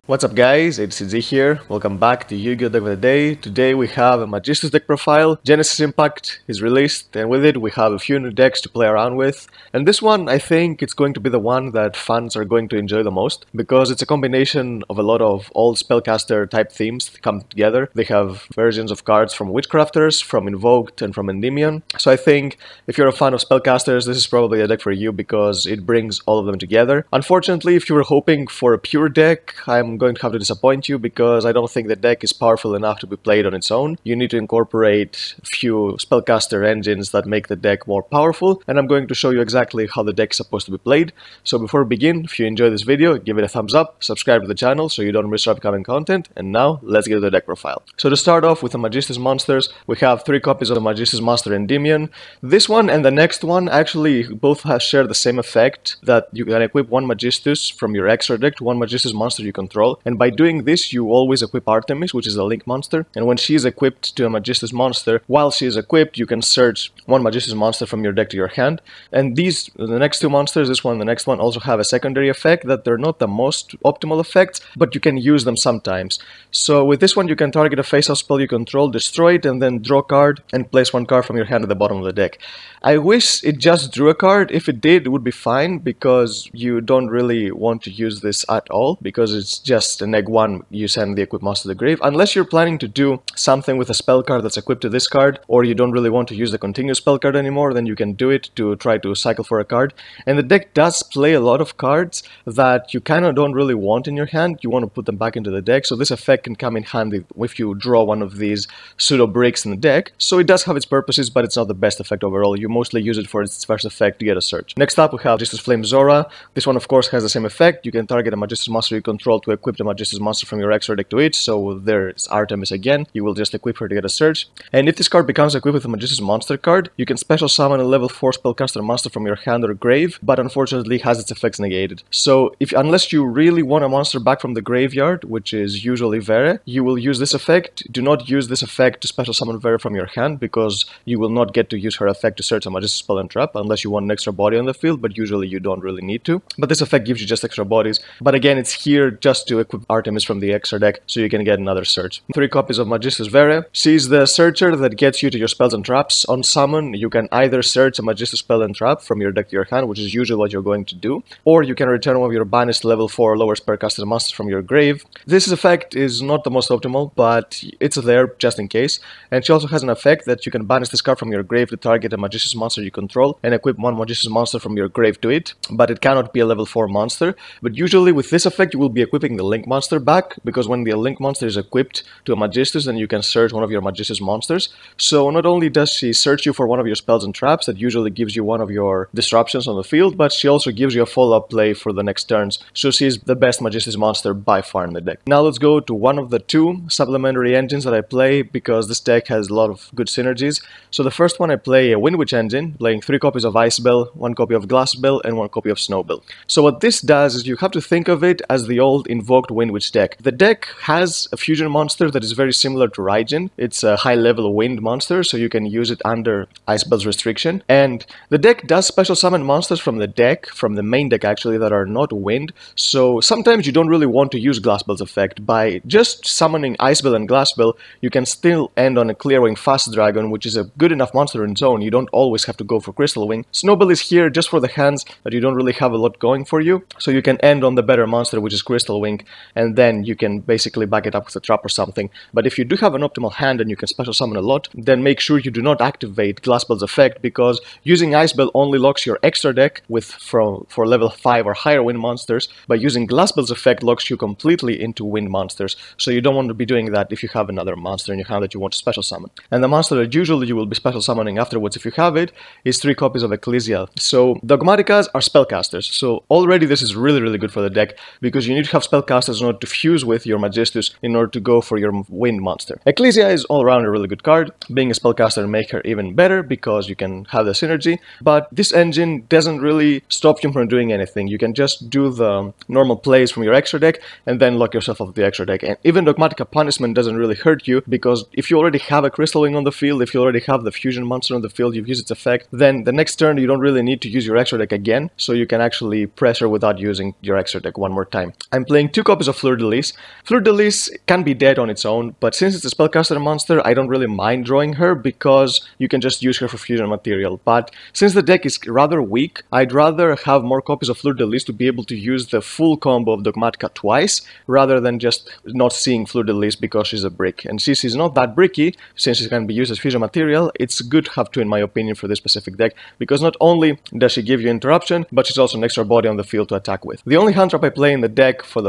What's up guys, it's Z here, welcome back to Yu-Gi-Oh! Deck of the Day. Today we have a Magistus deck profile, Genesis Impact is released, and with it we have a few new decks to play around with. And this one, I think it's going to be the one that fans are going to enjoy the most, because it's a combination of a lot of old spellcaster type themes come together. They have versions of cards from Witchcrafters, from Invoked, and from Endymion. So I think if you're a fan of spellcasters, this is probably a deck for you because it brings all of them together. Unfortunately, if you were hoping for a pure deck, I'm going to have to disappoint you because I don't think the deck is powerful enough to be played on its own. You need to incorporate a few spellcaster engines that make the deck more powerful, and I'm going to show you exactly how the deck is supposed to be played. So before we begin, if you enjoy this video, give it a thumbs up, subscribe to the channel so you don't miss our upcoming content, and now let's get to the deck profile. So to start off with the Magistus monsters, we have 3 copies of the Magistus monster Endymion. This one and the next one actually both share the same effect, that you can equip one Magistus from your extra deck to one Magistus monster you control. And by doing this, you always equip Artemis, which is a link monster. And when she is equipped to a Magistus monster, while she is equipped, you can search one Magistus monster from your deck to your hand. And these, the next 2 monsters, this one and the next one, also have a secondary effect that they're not the most optimal effects, but you can use them sometimes. So with this one, you can target a face-off spell you control, destroy it, and then draw a card and place 1 card from your hand at the bottom of the deck. I wish it just drew a card. If it did, it would be fine, because you don't really want to use this at all, because it's just an egg 1, you send the equipped monster to the grave, unless you're planning to do something with a spell card that's equipped to this card, or you don't really want to use the continuous spell card anymore, then you can do it to try to cycle for a card. And the deck does play a lot of cards that you kind of don't really want in your hand, you want to put them back into the deck, so this effect can come in handy if you draw one of these pseudo bricks in the deck. So it does have its purposes, but it's not the best effect overall. You mostly use it for its first effect to get a search. Next up we have Magistus Flame Zora. This one of course has the same effect. You can target a Magistus monster you control to equip the Magistus monster from your extra deck to it, so there's Artemis again. You will just equip her to get a search. And if this card becomes equipped with a Magistus monster card, you can special summon a level 4 spellcaster monster from your hand or grave, but unfortunately has its effects negated. So unless you really want a monster back from the graveyard, which is usually Vere, you will use this effect. Do not use this effect to special summon Vere from your hand, because you will not get to use her effect to search a Magistus spell and trap unless you want an extra body on the field, but usually you don't really need to. But this effect gives you just extra bodies. But again, it's here just to equip Artemis from the extra deck so you can get another search. 3 copies of Magistus Vere. She's the searcher that gets you to your spells and traps. On summon, you can either search a Magistus spell and trap from your deck to your hand, which is usually what you're going to do, or you can return one of your banished level 4 or lower spellcaster monsters from your grave. This effect is not the most optimal, but it's there just in case. And she also has an effect that you can banish this card from your grave to target a Magistus monster you control and equip one Magistus monster from your grave to it, but it cannot be a level 4 monster. But usually with this effect you will be equipping the link monster back, because when the link monster is equipped to a Magistus, then you can search one of your Magistus monsters. So not only does she search you for one of your spells and traps that usually gives you one of your disruptions on the field, but she also gives you a follow-up play for the next turns, so she's the best Magistus monster by far in the deck. Now let's go to one of the 2 supplementary engines that I play, because this deck has a lot of good synergies. So the first one, I play a Wind Witch engine, playing 3 copies of Ice Bell, 1 copy of Glass Bell, and 1 copy of Snow Bell. So what this does is you have to think of it as the old Invoked Wind Witch deck. The deck has a fusion monster that is very similar to Raijin. It's a high-level wind monster, so you can use it under Ice Bell's restriction. And the deck does special summon monsters from the deck, from the main deck actually, that are not wind. So sometimes you don't really want to use Glass Bell's effect. By just summoning Ice Bell and Glass Bell, you can still end on a Clearwing Fast Dragon, which is a good enough monster in its own. You don't always have to go for Crystal Wing. Snow Bell is here just for the hands that you don't really have a lot going for you, so you can end on the better monster, which is Crystal Wing, and then you can basically back it up with a trap or something. But if you do have an optimal hand and you can special summon a lot, then make sure you do not activate Glass Bell's effect, because using Ice Bell only locks your extra deck for level 5 or higher wind monsters, but using Glass Bell's effect locks you completely into wind monsters, so you don't want to be doing that if you have another monster in your hand that you want to special summon. And the monster that usually you will be special summoning afterwards, if you have it, is 3 copies of Ecclesial. So Dogmaticas are spellcasters, so already this is really good for the deck, because you need to have spellcasters spellcasters in order to fuse with your Magistus in order to go for your wind monster. Ecclesia is all around a really good card. Being a spellcaster make her even better because you can have the synergy, but this engine doesn't really stop you from doing anything. You can just do the normal plays from your extra deck and then lock yourself off the extra deck. And even Dogmatika Punishment doesn't really hurt you, because if you already have a Crystal Wing on the field, if you already have the Fusion monster on the field, you've used its effect, then the next turn you don't really need to use your extra deck again, so you can actually pressure without using your extra deck one more time. I'm playing 2 copies of Fleur-de-Lis. Fleur-de-Lis can be dead on its own, but since it's a spellcaster monster, I don't really mind drawing her because you can just use her for fusion material. But since the deck is rather weak, I'd rather have more copies of Fleur-de-Lis to be able to use the full combo of Dogmatika twice, rather than just not seeing Fleur-de-Lis because she's a brick. And since she's not that bricky, since she can be used as fusion material, it's good to have 2 in my opinion for this specific deck, because not only does she give you interruption, but she's also an extra body on the field to attack with. The only hand trap I play in the deck for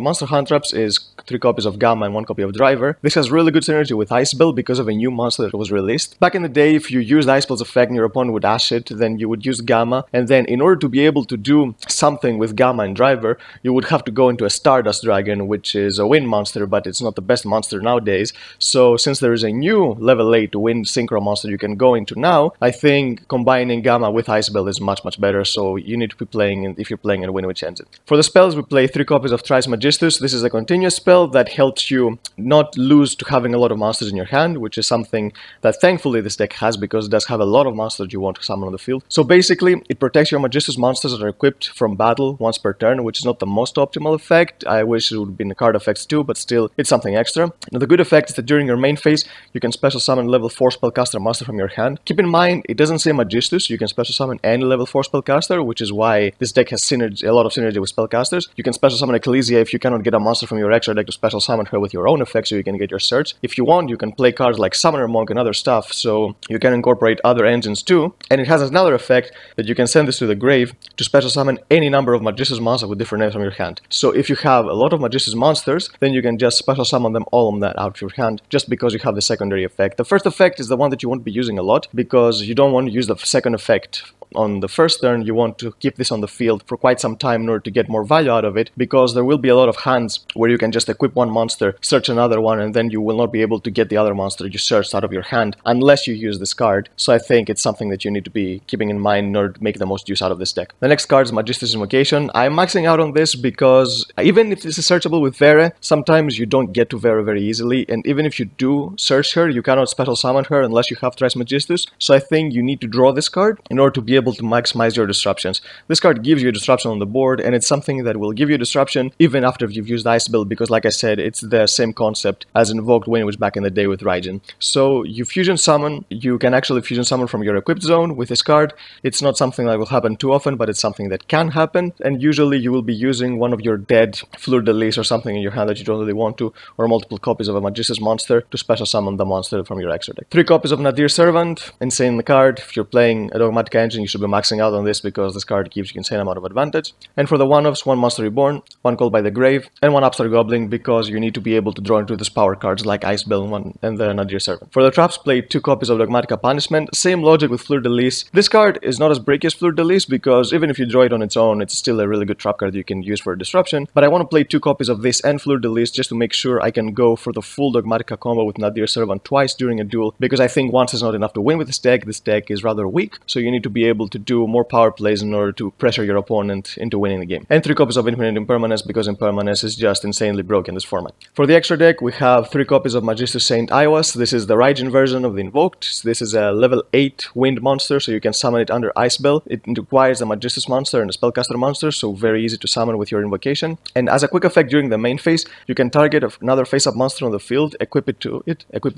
monster hand traps is 3 copies of Gamma and 1 copy of Driver. This has really good synergy with Ice Bell because of a new monster that was released. Back in the day, if you used Ice Bell's effect and your opponent would ash it, then you would use Gamma, and then in order to be able to do something with Gamma and Driver, you would have to go into a Stardust Dragon, which is a wind monster, but it's not the best monster nowadays. So since there is a new level 8 wind synchro monster you can go into now, I think combining Gamma with Ice Bell is much better, so you need to be playing if you're playing a Wind Witch engine. For the spells, we play 3 copies of Thrice Magistus. This is a continuous spell that helps you not lose to having a lot of monsters in your hand, which is something that thankfully this deck has, because it does have a lot of monsters you want to summon on the field. So basically, it protects your Magistus monsters that are equipped from battle once per turn, which is not the most optimal effect. I wish it would have been the card effects too, but still, it's something extra. Now, the good effect is that during your main phase, you can special summon level 4 spellcaster monster from your hand. Keep in mind, it doesn't say Magistus, you can special summon any level 4 spellcaster, which is why this deck has a lot of synergy with spellcasters. You can special summon Ecclesia if you cannot get a monster from your extra deck to special summon her with your own effect, so you can get your search. If you want, you can play cards like Summoner Monk and other stuff, so you can incorporate other engines too. And it has another effect that you can send this to the grave to special summon any number of Magistus monsters with different names from your hand. So if you have a lot of Magistus monsters, then you can just special summon them all on that out of your hand, just because you have the secondary effect. The first effect is the one that you won't be using a lot, because you don't want to use the second effect on the first turn. You want to keep this on the field for quite some time in order to get more value out of it, because there will be a lot of hands where you can just equip one monster, search another one, and then you will not be able to get the other monster you searched out of your hand unless you use this card. So I think it's something that you need to be keeping in mind in order to make the most use out of this deck. The next card is Magistus Invocation. I'm maxing out on this because even if this is searchable with Vere, sometimes you don't get to Vere very easily, and even if you do search her, you cannot special summon her unless you have Thrice Magistus. So I think you need to draw this card in order to be able to maximize your disruptions. This card gives you disruption on the board, and it's something that will give you disruption even after you've used Ice Bell, because like I said, it's the same concept as Invoked Wind Witch back in the day with Raijin. So you fusion summon, you can actually fusion summon from your equipped zone with this card. It's not something that will happen too often, but it's something that can happen, and usually you will be using one of your dead Fleur-de-Lis or something in your hand that you don't really want to, or multiple copies of a Magistus monster to special summon the monster from your extra deck. 3 copies of Nadir Servant, insane card. If you're playing a Dogmatika engine, you should be maxing out on this because this card gives you insane amount of advantage. And for the one-offs, 1 Monster Reborn, 1 Called by the Grave, and 1 Upstart Goblin, because you need to be able to draw into these power cards like Ice Bell and the Nadir Servant. For the traps, play 2 copies of Dogmatika Punishment. Same logic with Fleur-de-Lis. This card is not as breaky as Fleur-de-Lis because even if you draw it on its own, it's still a really good trap card you can use for disruption. But I want to play 2 copies of this and Fleur-de-Lis just to make sure I can go for the full Dogmatika combo with Nadir Servant twice during a duel, because I think once is not enough to win with this deck. This deck is rather weak, so you need to be able to do more power plays in order to pressure your opponent into winning the game. And 3 copies of Infinite Impermanence, because Impermanence is just insanely broken in this format. For the extra deck, we have 3 copies of Magistus Saint Iwas. This is the Raijin version of the Invoked. This is a level 8 wind monster, so you can summon it under Ice Bell. It requires a Magistus monster and a Spellcaster monster, so very easy to summon with your invocation. And as a quick effect during the main phase, you can target another face-up monster on the field, equip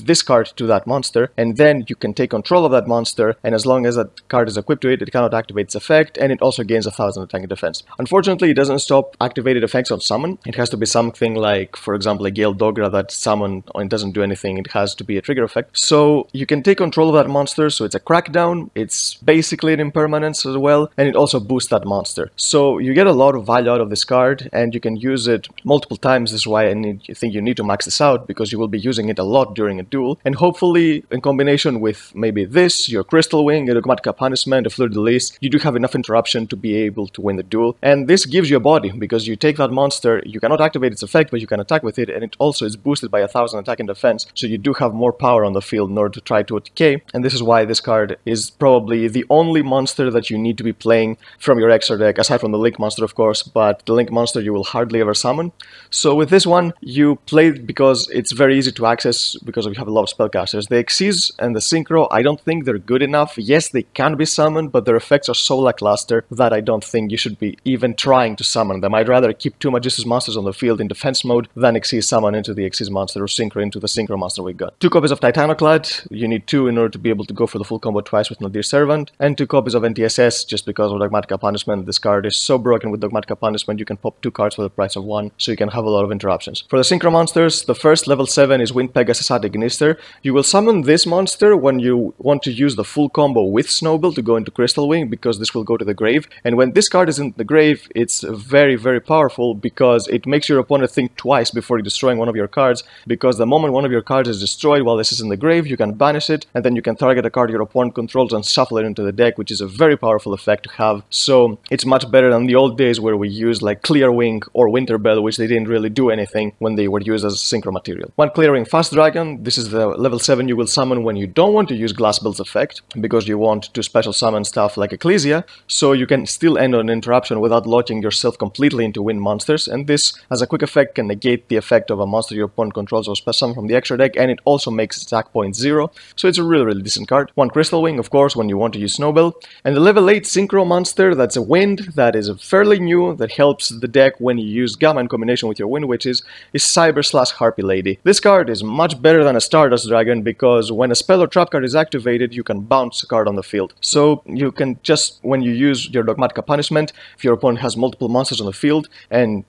this card to that monster, and then you can take control of that monster, and as long as that card is equipped to it, it cannot activate its effect, and it also gains 1000 attack and defense. Unfortunately, it doesn't stop activated effects on summon. It has to be something like, for example, a Gale Dogra that summon and doesn't do anything. It has to be a trigger effect. So you can take control of that monster, so it's a crackdown, it's basically an impermanence as well, and it also boosts that monster. So you get a lot of value out of this card, and you can use it multiple times. This is why I think you need to max this out, because you will be using it a lot during a duel, and hopefully in combination with maybe this, your Crystal Wing, a Dogmatika Punishment, a fleur-de-lis, you do have enough interruption to be able to win the duel. And this gives you a body, because you take that monster, you cannot activate its effect, but you can attack with it, and it also is boosted by 1000 attack and defense, so you do have more power on the field in order to try to OTK, and this is why this card is probably the only monster that you need to be playing from your extra deck, aside from the Link monster of course, but the Link monster you will hardly ever summon. So with this one, you play it because it's very easy to access, because you have a lot of spellcasters. The Xyz and the Synchro, I don't think they're good enough. Yes, they can be summoned, but their effects are so lackluster that I don't think you should be even trying to summon them. I'd rather keep 2 Magistus monsters on the field in defense mode than Xyz summon into the Xyz monster or Synchro into the Synchro monster we got. 2 copies of Titanoclad, you need 2 in order to be able to go for the full combo twice with Nadir Servant, and 2 copies of NTSS just because of Dogmatika Punishment. This card is so broken with Dogmatika Punishment, you can pop 2 cards for the price of 1, so you can have a lot of interruptions. For the Synchro monsters, the first level 7 is Wind Pegasus at Ignister. You will summon this monster when you want to use the full combo with Snowball to go into Crystal Wing, because this will go to the grave, and when this card is in the grave, it's very powerful because it makes your opponent think twice before destroying one of your cards, because the moment one of your cards is destroyed while this is in the grave, you can banish it, and then you can target a card your opponent controls and shuffle it into the deck, which is a very powerful effect to have. So it's much better than the old days where we used like Clear Wing or Winterbell, which they didn't really do anything when they were used as Synchro material. 1 Clearing Fast Dragon, this is the level 7 you will summon when you don't want to use Glassbell's effect, because you want to special summon stuff like Ecclesia, so you can still end on an interruption without locking yourself completely into wind monsters, and this, as a quick effect, can negate the effect of a monster your opponent controls or special summon from the extra deck, and it also makes attack point 0, so it's a really decent card. 1 Crystal Wing, of course, when you want to use Snowbell, and the level 8 Synchro monster, that's a wind, that is fairly new, that helps the deck when you use Gamma in combination with your Wind Witches, is Cyber/Harpy Lady. This card is much better than a Stardust Dragon, because when a spell or trap card is activated, you can bounce a card on the field. So you can just, when you use your Dogmatika Punishment, if your opponent has multiple monsters on the field, and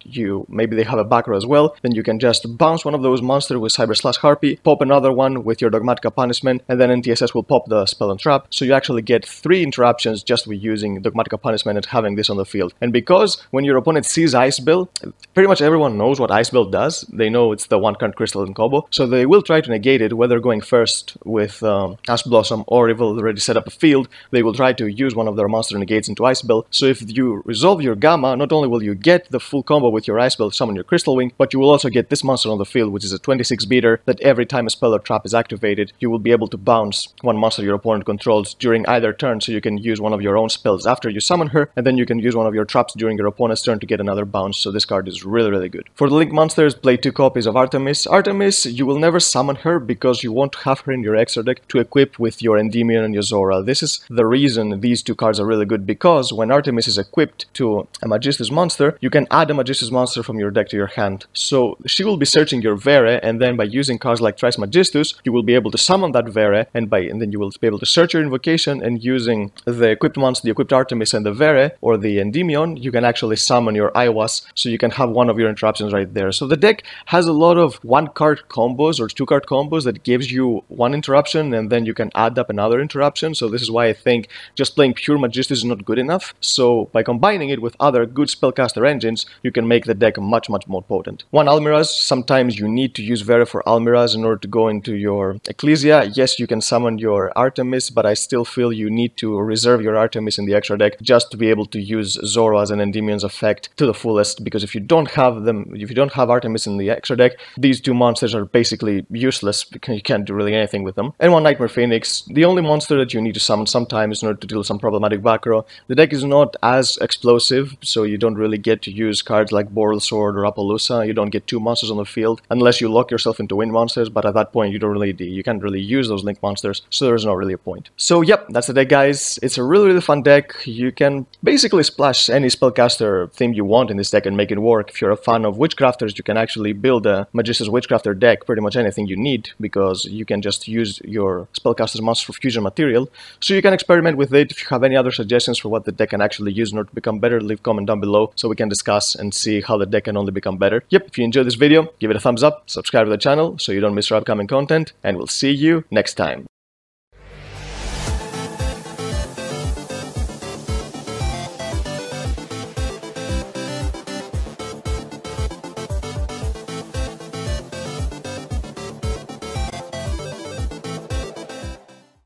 maybe they have a back row as well, then you can just bounce one of those monsters with Cyber/Harpy, pop another one with your Dogmatika Punishment, and then NTSS will pop the spell and trap, so you actually get 3 interruptions just with using Dogmatika Punishment and having this on the field. And because when your opponent sees Ice Bell, pretty much everyone knows what Ice Bell does, they know it's the 1 card crystal in combo, so they will try to negate it, whether going first with Ash Blossom or if they've already set up a field, they will try to use one of their monster negates into Ice Bell. So if you resolve your Gamma, not only will you get the full combo with your Ice Bell, summon your Crystal Wing, but you will also get this monster on the field, which is a 26 beater, that every time a spell or trap is activated, you will be able to bounce one monster your opponent controls during either turn, so you can use one of your own spells after you summon her, and then you can use one of your traps during your opponent's turn to get another bounce, so this card is really good. For the Link monsters, play 2 copies of Artemis. Artemis, you will never summon her because you want to have her in your extra deck to equip with your Endymion and your Zora. This is the reason these 2 cards are really good, because when Artemis is equipped to a Magistus monster, you can add a Magistus monster from your deck to your hand. So she will be searching your Vere, and then by using cards like Thrice Magistus, you will be able to summon that Vere, and then you will be able to search your invocation, and using the equipped monster, the equipped Artemis and the Vere, or the Endymion, you can actually summon your Aiwas, so you can have one of your interruptions right there. So the deck has a lot of 1 card combos or 2 card combos that gives you 1 interruption, and then you can add up another interruption, so this is why I think just playing pure Magistus is not good enough. So by combining it with other good spellcaster engines, you can make the deck much more potent. 1 Almiraz, sometimes you need to use Vere for Almiraz in order to go into your Ecclesia. Yes, you can summon your Artemis, but I still feel you need to reserve your Artemis in the extra deck just to be able to use Zoro as an Endymion's effect to the fullest, because if you don't have them, if you don't have Artemis in the extra deck, these 2 monsters are basically useless because you can't do really anything with them. And 1 Nightmare Phoenix, the only monster that you need to summon sometimes in order to deal some problematic back row. The deck is not as explosive, so you don't really get to use cards like Boral Sword or Appaloosa. You don't get 2 monsters on the field unless you lock yourself into wind monsters, but at that point you can't really use those Link monsters, so there's not really a point. So yep, that's the deck, guys. It's a really fun deck. You can basically splash any spellcaster theme you want in this deck and make it work. If you're a fan of Witchcrafters, you can actually build a Magistus Witchcrafter deck, pretty much anything you need, because you can just use your spellcaster's monster for fusion material. So you can experiment with it. If you have any other suggestions for what the deck can actually use in order to become better, leave a comment down below so we can discuss and see how the deck can only become better. Yep, if you enjoyed this video, give it a thumbs up, subscribe to the channel so you don't miss our upcoming content, and we'll see you next time.